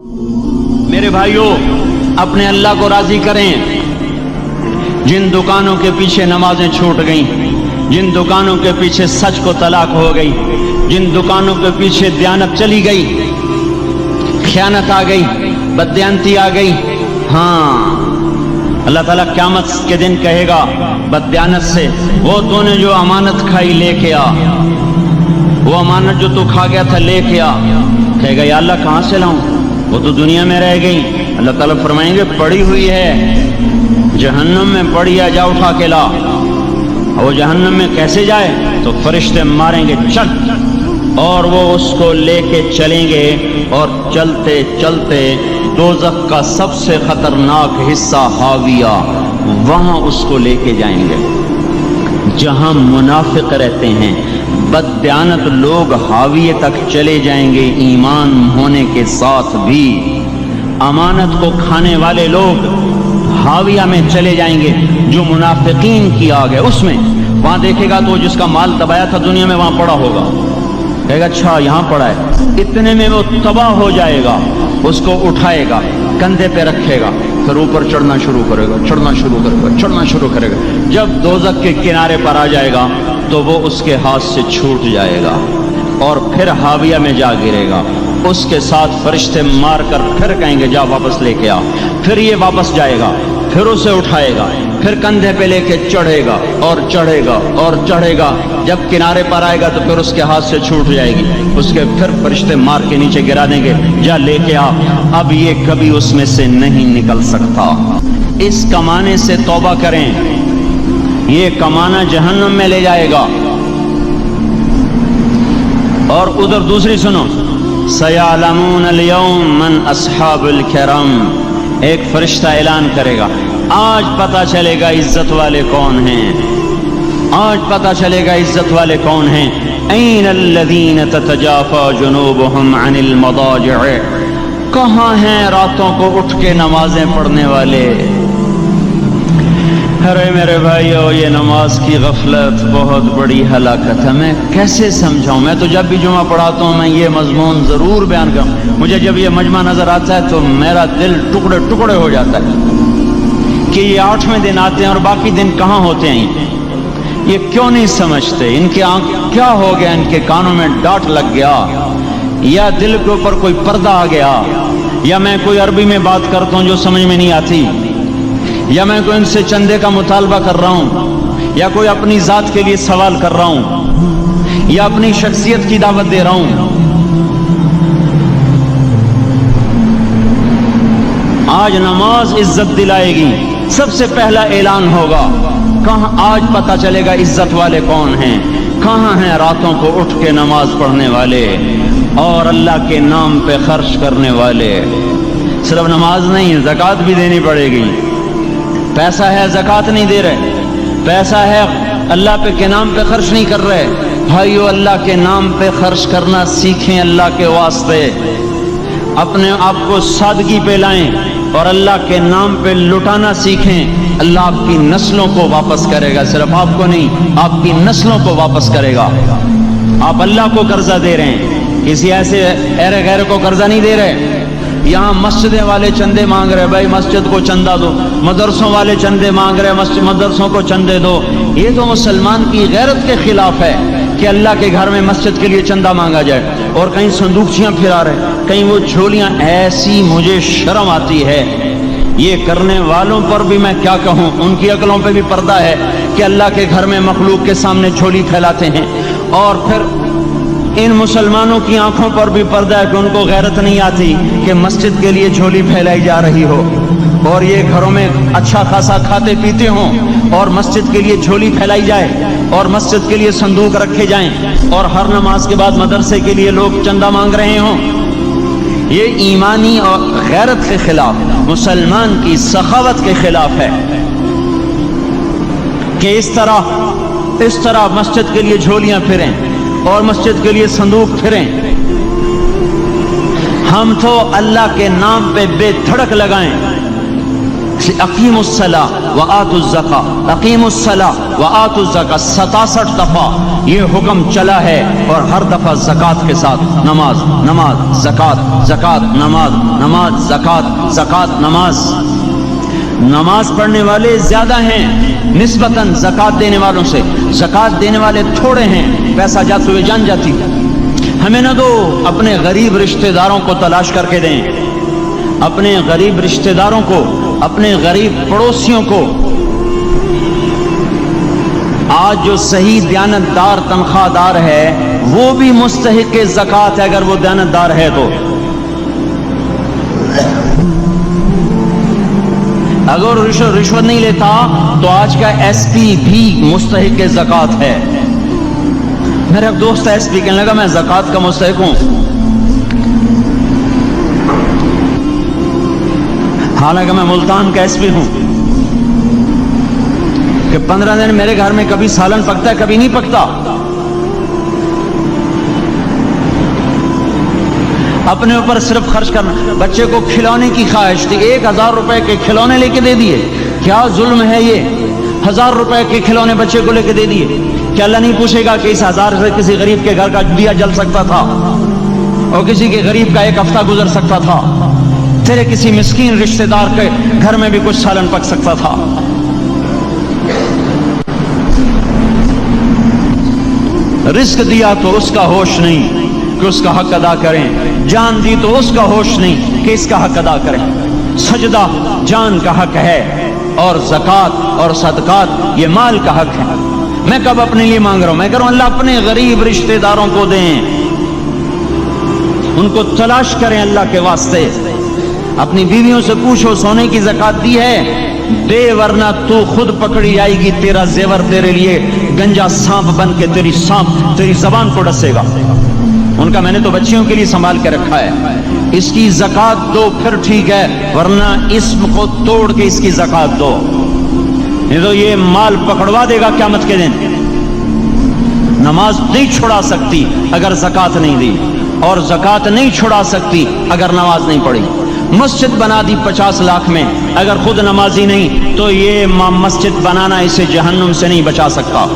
میرے بھائیوں، اپنے اللہ کو راضی کریں۔ جن دکانوں کے پیچھے نمازیں چھوٹ گئیں، جن دکانوں کے پیچھے سچ کو طلاق ہو گئی، جن دکانوں کے پیچھے دیانت چلی گئی، خیانت آ گئی، بددیانتی آ گئی، ہاں اللہ تعالیٰ قیامت کے دن کہے گا بددیانت سے، وہ تو نے جو امانت کھائی لے کے آ، وہ امانت جو تو کھا گیا تھا لے کے آ۔ کہے گا یا اللہ کہاں سے لاؤں، وہ تو دنیا میں رہ گئی۔ اللہ تعالیٰ فرمائیں گے پڑی ہوئی ہے جہنم میں، پڑی ہے، جا اٹھا کے لا۔ وہ جہنم میں کیسے جائے؟ تو فرشتے ماریں گے چل، اور وہ اس کو لے کے چلیں گے، اور چلتے چلتے دوزخ کا سب سے خطرناک حصہ حاویہ، وہاں اس کو لے کے جائیں گے جہاں منافق رہتے ہیں۔ بددیانت لوگ حاویہ تک چلے جائیں گے ایمان ہونے کے ساتھ بھی۔ امانت کو کھانے والے لوگ حاویہ میں چلے جائیں گے جو منافقین کی آگ ہے اس میں۔ وہاں دیکھے گا تو جس کا مال دبایا تھا دنیا میں وہاں پڑا ہوگا، کہے گا اچھا یہاں پڑا ہے، اتنے میں وہ تباہ ہو جائے گا، اس کو اٹھائے گا، کندھے پہ رکھے گا، پھر اوپر چڑھنا شروع کرے گا، چڑھنا شروع کرے گا، چڑھنا شروع کرے گا۔ جب دوزخ کے کنارے پر آ جائے گا تو وہ اس کے ہاتھ سے چھوٹ جائے گا اور پھر حاویہ میں جا گرے گا۔ اس کے ساتھ فرشتے مار کر پھر کہیں گے جا واپس لے کے آ، پھر یہ واپس جائے گا، پھر اسے اٹھائے گا، پھر کندھے پہ لے کے چڑھے گا اور چڑھے گا اور چڑھے گا۔ جب کنارے پر آئے گا تو پھر اس کے ہاتھ سے چھوٹ جائے گی، اس کے پھر فرشتے مار کے نیچے گرا دیں گے، جا لے کے آ۔ اب یہ کبھی اس میں سے نہیں نکل سکتا۔ اس کمانے سے توبہ کریں، یہ کمانا جہنم میں لے جائے گا۔ اور ادھر دوسری سنو، سَيَعْلَمُونَ الْيَوْمَ مَنْ أَصْحَابُ الْكِرَامِ، ایک فرشتہ اعلان کرے گا آج پتہ چلے گا عزت والے کون ہیں، آج پتہ چلے گا عزت والے کون ہیں۔ أَيْنَ الَّذِينَ تَتَجَافَى جُنُوبُهُمْ عَنِ الْمَضَاجِعِ، کہاں ہیں راتوں کو اٹھ کے نمازیں پڑھنے والے؟ ارے میرے بھائیو، یہ نماز کی غفلت بہت بڑی ہلاکت ہے۔ میں کیسے سمجھاؤں؟ میں تو جب بھی جمعہ پڑھاتا ہوں میں یہ مضمون ضرور بیان کروں۔ مجھے جب یہ مجمع نظر آتا ہے تو میرا دل ٹکڑے ٹکڑے ہو جاتا ہے کہ یہ 8ویں دن آتے ہیں اور باقی دن کہاں ہوتے ہیں؟ یہ کیوں نہیں سمجھتے؟ ان کے آنکھ کیا ہو گیا؟ ان کے کانوں میں ڈانٹ لگ گیا، یا دل کے اوپر کوئی پردہ آ گیا، یا میں کوئی عربی میں بات کرتا ہوں جو سمجھ میں نہیں آتی، یا میں کوئی ان سے چندے کا مطالبہ کر رہا ہوں، یا کوئی اپنی ذات کے لیے سوال کر رہا ہوں، یا اپنی شخصیت کی دعوت دے رہا ہوں۔ آج نماز عزت دلائے گی، سب سے پہلا اعلان ہوگا، کہاں آج پتہ چلے گا عزت والے کون ہیں، کہاں ہیں راتوں کو اٹھ کے نماز پڑھنے والے اور اللہ کے نام پہ خرچ کرنے والے۔ صرف نماز نہیں، زکوٰۃ بھی دینی پڑے گی۔ پیسہ ہے زکوٰۃ نہیں دے رہے، پیسہ ہے اللہ کے نام پہ خرچ نہیں کر رہے۔ بھائیو، اللہ کے نام پہ خرچ کرنا سیکھیں، اللہ کے واسطے اپنے آپ کو سادگی پہ لائیں اور اللہ کے نام پہ لٹانا سیکھیں۔ اللہ آپ کی نسلوں کو واپس کرے گا، صرف آپ کو نہیں، آپ کی نسلوں کو واپس کرے گا۔ آپ اللہ کو قرضہ دے رہے ہیں، کسی ایسے ایرے غیر کو قرضہ نہیں دے رہے۔ یہاں مسجدیں والے چندے مانگ رہے، بھائی مسجد کو چندہ دو، مدرسوں والے چندے مانگ رہے، مدرسوں کو چندے دو۔ یہ تو مسلمان کی غیرت کے خلاف ہے کہ اللہ کے گھر میں مسجد کے لیے چندہ مانگا جائے، اور کہیں صندوقچیاں پھرا رہے، کہیں وہ جھولیاں۔ ایسی مجھے شرم آتی ہے، یہ کرنے والوں پر بھی میں کیا کہوں، ان کی عقلوں پہ بھی پردہ ہے کہ اللہ کے گھر میں مخلوق کے سامنے جھولی پھیلاتے ہیں، اور پھر ان مسلمانوں کی آنکھوں پر بھی پردہ ہے کہ ان کو غیرت نہیں آتی کہ مسجد کے لیے جھولی پھیلائی جا رہی ہو، اور یہ گھروں میں اچھا خاصا کھاتے پیتے ہوں اور مسجد کے لیے جھولی پھیلائی جائے اور مسجد کے لیے صندوق رکھے جائیں، اور ہر نماز کے بعد مدرسے کے لیے لوگ چندہ مانگ رہے ہوں۔ یہ ایمانی اور غیرت کے خلاف، مسلمان کی سخاوت کے خلاف ہے کہ اس طرح مسجد کے لیے جھولیاں پھریں اور مسجد کے لیے صندوق پھریں۔ ہم تو اللہ کے نام پہ بے دھڑک لگائیں، اقیموا الصلاۃ وآتوا الزکاۃ، اقیموا الصلاۃ وآتوا الزکاۃ 67 دفعہ یہ حکم چلا ہے، اور ہر دفعہ زکوٰۃ کے ساتھ نماز نماز زکوٰۃ زکوٰۃ نماز نماز زکوٰۃ زکوٰۃ نماز۔ نماز پڑھنے والے زیادہ ہیں نسبتاً زکوٰۃ دینے والوں سے، زکوٰۃ دینے والے تھوڑے ہیں، پیسہ جاتے ہوئے جان جاتی۔ ہمیں نہ دو، اپنے غریب رشتہ داروں کو تلاش کر کے دیں، اپنے غریب رشتہ داروں کو، اپنے غریب پڑوسیوں کو۔ آج جو صحیح دیانتدار تنخواہ دار ہے وہ بھی مستحق زکوٰۃ ہے اگر وہ دیانتدار ہے تو۔ اگر رشوت نہیں لیتا تو آج کا ایس پی بھی مستحق زکوٰۃ ہے۔ میرا ایک دوست ایس پی کہنے لگا میں زکوٰۃ کا مستحق ہوں، حالانکہ میں ملتان کا ایس پی ہوں، کہ 15 دن میرے گھر میں کبھی سالن پکتا ہے کبھی نہیں پکتا۔ اپنے اوپر صرف خرچ کرنا۔ بچے کو کھلونے کی خواہش تھی، 1000 روپے کے کھلونے لے کے دے دیے، کیا ظلم ہے یہ؟ 1000 روپے کے کھلونے بچے کو لے کے دے دیے، کیا اللہ نہیں پوچھے گا کہ اس 1000 سے کسی غریب کے گھر کا دیا جل سکتا تھا، اور کسی کے غریب کا ایک ہفتہ گزر سکتا تھا، تیرے کسی مسکین رشتہ دار کے گھر میں بھی کچھ سالن پک سکتا تھا۔ رزق دیا تو اس کا ہوش نہیں کہ اس کا حق ادا کریں، جان دی تو اس کا ہوش نہیں کہ اس کا حق ادا کریں۔ سجدہ جان کا حق ہے، اور زکوٰۃ اور صدقات یہ مال کا حق ہے۔ میں کب اپنے لیے مانگ رہا ہوں؟ میں کہہ رہا ہوں اللہ اپنے غریب رشتہ داروں کو دیں، ان کو تلاش کریں اللہ کے واسطے۔ اپنی بیویوں سے پوچھو سونے کی زکوٰۃ دی ہے؟ دے، ورنہ تو خود پکڑی جائے گی، تیرا زیور تیرے لیے گنجا سانپ بن کے تیری زبان کو ڈسے گا۔ ان کا میں نے تو بچیوں کے لیے سنبھال کے رکھا ہے، اس کی زکوٰۃ دو پھر ٹھیک ہے، ورنہ اسم کو توڑ کے اس کی زکوٰۃ دو، نہیں تو یہ مال پکڑوا دے گا قیامت کے دن۔ نماز نہیں چھڑا سکتی اگر زکوٰۃ نہیں دی، اور زکوٰۃ نہیں چھڑا سکتی اگر نماز نہیں پڑھی۔ مسجد بنا دی 50 لاکھ میں، اگر خود نمازی نہیں تو یہ مسجد بنانا اسے جہنم سے نہیں بچا سکتا۔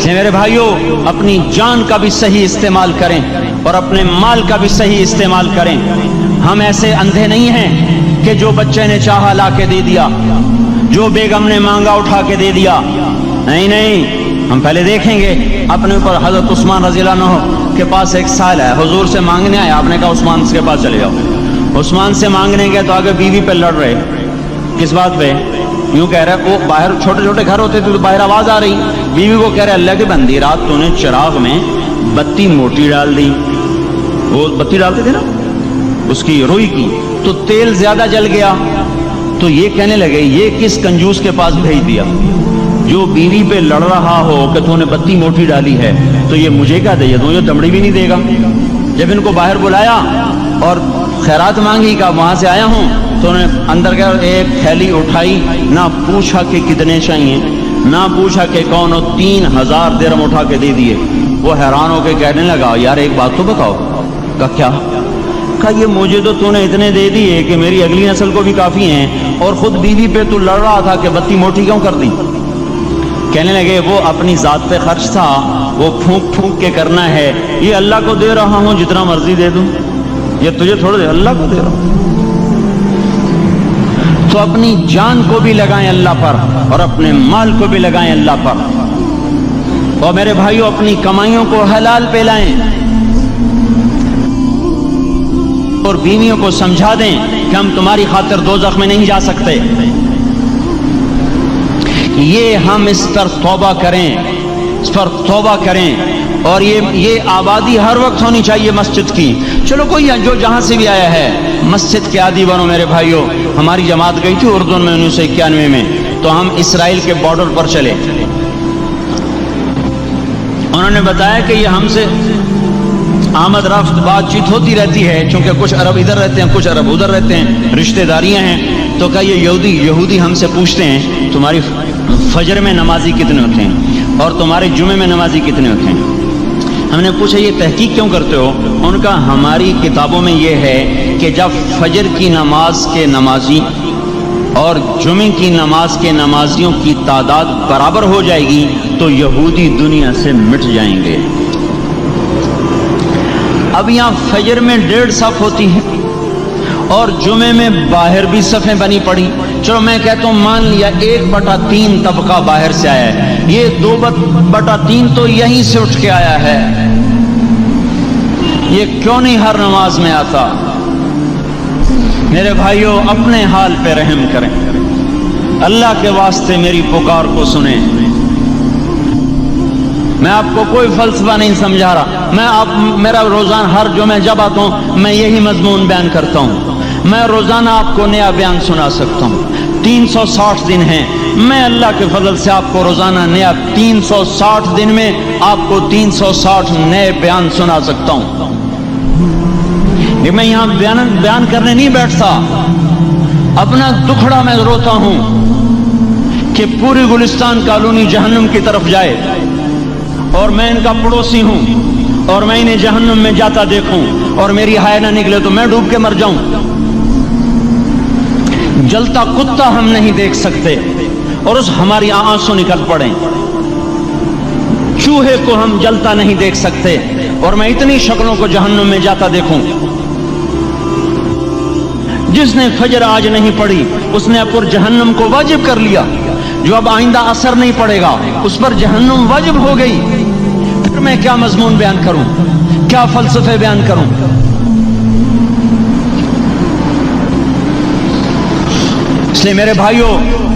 میرے بھائیوں، اپنی جان کا بھی صحیح استعمال کریں اور اپنے مال کا بھی صحیح استعمال کریں۔ ہم ایسے اندھے نہیں ہیں کہ جو بچے نے چاہا لا کے دے دیا، جو بیگم نے مانگا اٹھا کے دے دیا، نہیں نہیں، ہم پہلے دیکھیں گے اپنے اوپر۔ حضرت عثمان رضی اللہ عنہ کے پاس ایک سائل ہے، حضور سے مانگنے آیا، آپ نے کہا عثمان کے پاس چلے جاؤ۔ عثمان سے مانگنے گئے تو آگے بیوی پہ لڑ رہے، کس بات پہ؟ یوں کہہ رہے وہ باہر چھوٹے چھوٹے گھر ہوتے تھے تو باہر آواز آ رہی، بیوی کو کہہ رہے اللہ کی بندی رات تو نے چراغ میں بتی موٹی ڈال دی، وہ بتی ڈالتے تھے نا اس کی روئی کی، تو تیل زیادہ جل گیا۔ تو یہ کہنے لگے یہ کس کنجوس کے پاس بھیج دیا؟ جو بیوی پہ لڑ رہا ہو کہ تو نے بتی موٹی ڈالی ہے تو یہ مجھے کیا دے دوں، یہ دمڑی بھی نہیں دے گا۔ جب ان کو باہر بلایا اور خیرات مانگی کہ وہاں سے آیا ہوں، تو انہوں نے اندر گیا، ایک تھیلی اٹھائی، نہ پوچھا کہ کتنے چاہیے، نہ پوچھا کہ کون، 3000 درہم اٹھا کے دے دیے۔ وہ حیران ہو کے کہنے لگا یار ایک بات تو بتاؤ۔ کہا کیا؟ کہا یہ مجھے تو نے اتنے دے دیے کہ میری اگلی نسل کو بھی کافی ہیں، اور خود بیوی پہ تو لڑ رہا تھا کہ بتی موٹی کیوں کر دی؟ کہنے لگے وہ اپنی ذات پہ خرچ تھا، وہ پھونک پھونک کے کرنا ہے، یہ اللہ کو دے رہا ہوں جتنا مرضی دے دوں، یہ تجھے تھوڑا دے، اللہ کو دے رہا ہوں۔ تو اپنی جان کو بھی لگائیں اللہ پر اور اپنے مال کو بھی لگائیں اللہ پر، اور میرے بھائیوں اپنی کمائیوں کو حلال پہ لائیں، اور بیویوں کو سمجھا دیں کہ ہم تمہاری خاطر دوزخ میں نہیں جا سکتے۔ یہ ہم اس پر توبہ کریں، اس پر توبہ کریں، اور یہ آبادی ہر وقت ہونی چاہیے مسجد کی۔ چلو کوئی جو جہاں سے بھی آیا ہے مسجد کے عادی بنو میرے بھائیوں۔ ہماری جماعت گئی تھی اردن میں 1991 میں، تو ہم اسرائیل کے بارڈر پر چلے، انہوں نے بتایا کہ یہ ہم سے آمد رفت بات چیت ہوتی رہتی ہے، چونکہ کچھ عرب ادھر رہتے ہیں کچھ عرب ادھر رہتے ہیں، رشتہ داریاں ہیں۔ تو کہا یہ یہودی ہم سے پوچھتے ہیں تمہاری فجر میں نمازی کتنے ہوتے ہیں اور تمہارے جمعے میں نمازی کتنے ہوتے ہیں؟ ہم نے پوچھا یہ تحقیق کیوں کرتے ہو؟ ان کا ہماری کتابوں میں یہ ہے کہ جب فجر کی نماز کے نمازی اور جمعے کی نماز کے نمازیوں کی تعداد برابر ہو جائے گی تو یہودی دنیا سے مٹ جائیں گے۔ اب یہاں فجر میں 1.5 صف ہوتی ہے اور جمعے میں باہر بھی صفیں بنی پڑی، چلو میں کہتا ہوں مان لیا 1/3 طبقہ باہر سے آیا ہے، یہ 2/3 تو یہیں سے اٹھ کے آیا ہے، یہ کیوں نہیں ہر نماز میں آتا؟ میرے بھائیوں اپنے حال پہ رحم کریں، اللہ کے واسطے میری پکار کو سنیں۔ میں آپ کو کوئی فلسفہ نہیں سمجھا رہا، میرا روزانہ ہر جمعہ جب آتا ہوں میں یہی مضمون بیان کرتا ہوں، میں روزانہ آپ کو نیا بیان سنا سکتا ہوں۔ 360 دن ہیں، میں اللہ کے فضل سے آپ کو روزانہ نیا 360 دن میں آپ کو 360 نئے بیان سنا سکتا ہوں۔ کہ میں یہاں بیان کرنے نہیں بیٹھتا، اپنا دکھڑا میں روتا ہوں کہ پوری گلستان کالونی جہنم کی طرف جائے اور میں ان کا پڑوسی ہوں اور میں انہیں جہنم میں جاتا دیکھوں اور میری ہائے نہ نکلے تو میں ڈوب کے مر جاؤں۔ جلتا کتا ہم نہیں دیکھ سکتے اور اس ہماری آنسو نکل پڑیں، چوہے کو ہم جلتا نہیں دیکھ سکتے اور میں اتنی شکلوں کو جہنم میں جاتا دیکھوں۔ جس نے فجر آج نہیں پڑھی اس نے پر جہنم کو واجب کر لیا، جو اب آئندہ اثر نہیں پڑے گا اس پر جہنم واجب ہو گئی۔ پھر میں کیا مضمون بیان کروں، کیا فلسفے بیان کروں؟ اس لیے میرے بھائیوں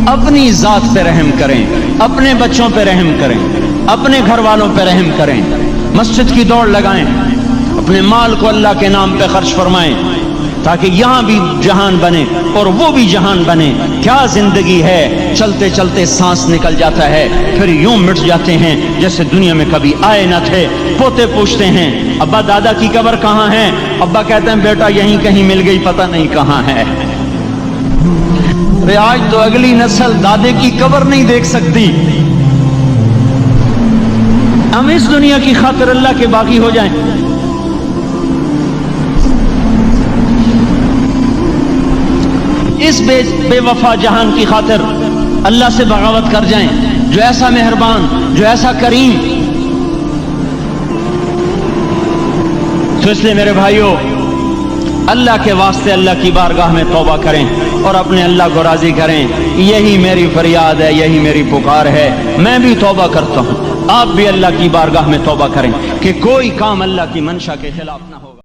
اپنی ذات پہ رحم کریں، اپنے بچوں پہ رحم کریں، اپنے گھر والوں پہ رحم کریں، مسجد کی دوڑ لگائیں، اپنے مال کو اللہ کے نام پہ خرچ فرمائیں تاکہ یہاں بھی جہان بنے اور وہ بھی جہان بنے۔ کیا زندگی ہے، چلتے چلتے سانس نکل جاتا ہے پھر یوں مٹ جاتے ہیں جیسے دنیا میں کبھی آئے نہ تھے۔ پوتے پوچھتے ہیں ابا دادا کی قبر کہاں ہے؟ ابا کہتے ہیں بیٹا یہیں کہیں مل گئی، پتہ نہیں کہاں ہے۔ آج تو اگلی نسل دادے کی قبر نہیں دیکھ سکتی۔ ہم اس دنیا کی خاطر اللہ کے باغی ہو جائیں۔ اس بے وفا جہان کی خاطر اللہ سے بغاوت کر جائیں جو ایسا مہربان، جو ایسا کریم۔ تو اس لیے میرے بھائیوں اللہ کے واسطے اللہ کی بارگاہ میں توبہ کریں اور اپنے اللہ کو راضی کریں۔ یہی میری فریاد ہے، یہی میری پکار ہے۔ میں بھی توبہ کرتا ہوں، آپ بھی اللہ کی بارگاہ میں توبہ کریں کہ کوئی کام اللہ کی منشا کے خلاف نہ ہو۔